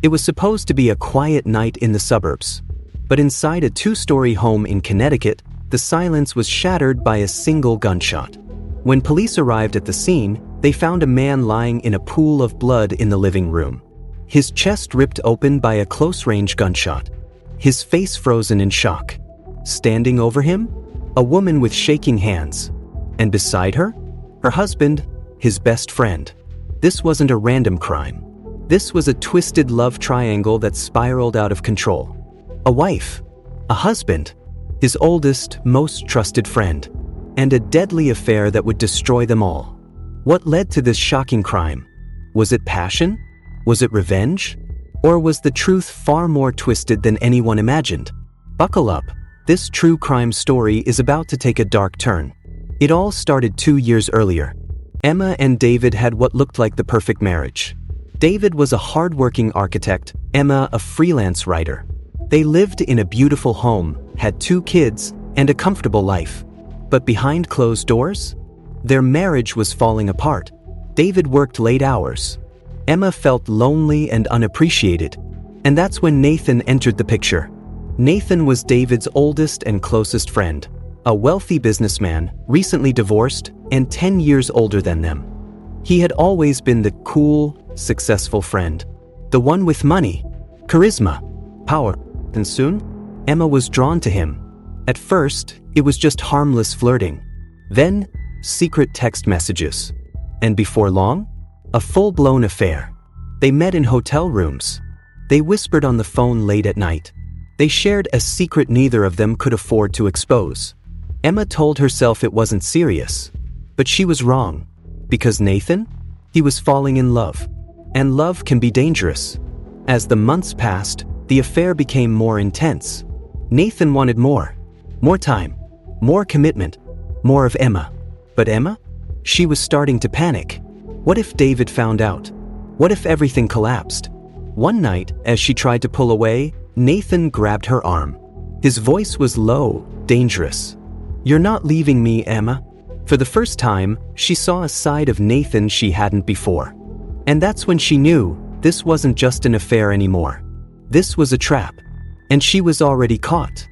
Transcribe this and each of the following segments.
It was supposed to be a quiet night in the suburbs, but inside a two-story home in Connecticut, the silence was shattered by a single gunshot. When police arrived at the scene, they found a man lying in a pool of blood in the living room. His chest ripped open by a close-range gunshot, his face frozen in shock. Standing over him, a woman with shaking hands, and beside her, her husband, his best friend. This wasn't a random crime. This was a twisted love triangle that spiraled out of control. A wife, a husband, his oldest, most trusted friend, and a deadly affair that would destroy them all. What led to this shocking crime? Was it passion? Was it revenge? Or was the truth far more twisted than anyone imagined? Buckle up. This true crime story is about to take a dark turn. It all started 2 years earlier. Emma and David had what looked like the perfect marriage. David was a hard-working architect, Emma a freelance writer. They lived in a beautiful home, had 2 kids, and a comfortable life. But behind closed doors, their marriage was falling apart. David worked late hours. Emma felt lonely and unappreciated. And that's when Nathan entered the picture. Nathan was David's oldest and closest friend, a wealthy businessman, recently divorced, and 10 years older than them. He had always been the cool, successful friend, the one with money, charisma, power, and soon, Emma was drawn to him. At first, it was just harmless flirting. Then, secret text messages. And before long, a full-blown affair. They met in hotel rooms. They whispered on the phone late at night. They shared a secret neither of them could afford to expose. Emma told herself it wasn't serious, but she was wrong. Because Nathan? He was falling in love. And love can be dangerous. As the months passed, the affair became more intense. Nathan wanted more. More time. More commitment. More of Emma. But Emma? She was starting to panic. What if David found out? What if everything collapsed? One night, as she tried to pull away, Nathan grabbed her arm. His voice was low, dangerous. "You're not leaving me, Emma." For the first time, she saw a side of Nathan she hadn't before. And that's when she knew this wasn't just an affair anymore. This was a trap. And she was already caught.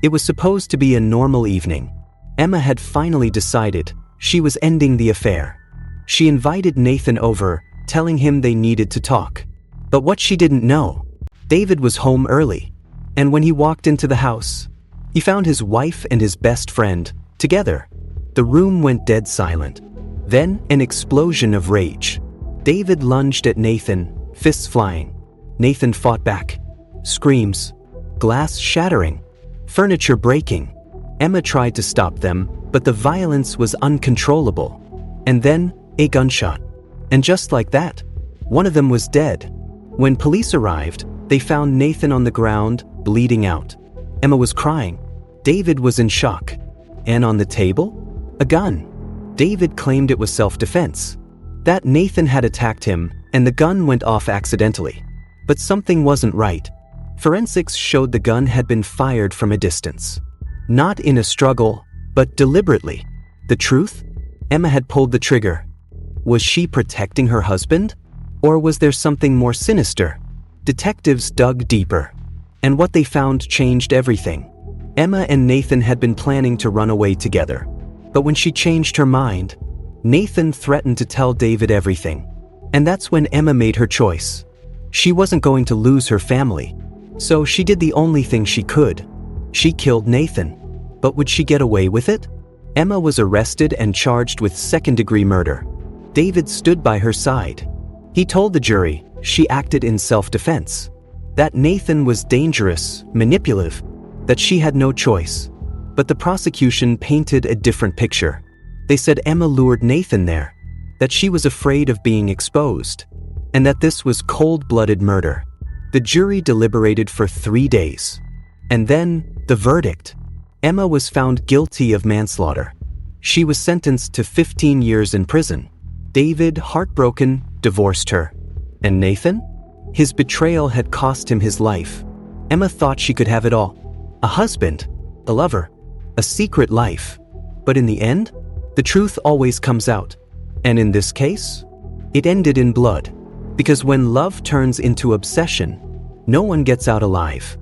It was supposed to be a normal evening. Emma had finally decided she was ending the affair. She invited Nathan over, telling him they needed to talk. But what she didn't know, David was home early. And when he walked into the house, he found his wife and his best friend together. The room went dead silent. Then, an explosion of rage. David lunged at Nathan, fists flying. Nathan fought back. Screams. Glass shattering. Furniture breaking. Emma tried to stop them, but the violence was uncontrollable. And then, a gunshot. And just like that, one of them was dead. When police arrived, they found Nathan on the ground, bleeding out. Emma was crying. David was in shock. And on the table? A gun. David claimed it was self-defense. That Nathan had attacked him, and the gun went off accidentally. But something wasn't right. Forensics showed the gun had been fired from a distance. Not in a struggle, but deliberately. The truth? Emma had pulled the trigger. Was she protecting her husband? Or was there something more sinister? Detectives dug deeper. And what they found changed everything. Emma and Nathan had been planning to run away together. But when she changed her mind, Nathan threatened to tell David everything. And that's when Emma made her choice. She wasn't going to lose her family. So she did the only thing she could. She killed Nathan. But would she get away with it? Emma was arrested and charged with second-degree murder. David stood by her side. He told the jury she acted in self-defense. That Nathan was dangerous, manipulative, that she had no choice. But the prosecution painted a different picture. They said Emma lured Nathan there, that she was afraid of being exposed, and that this was cold-blooded murder. The jury deliberated for 3 days. And then, the verdict. Emma was found guilty of manslaughter. She was sentenced to 15 years in prison. David, heartbroken, divorced her. And Nathan? His betrayal had cost him his life. Emma thought she could have it all. A husband, a lover, a secret life. But in the end, the truth always comes out. And in this case, it ended in blood. Because when love turns into obsession, no one gets out alive.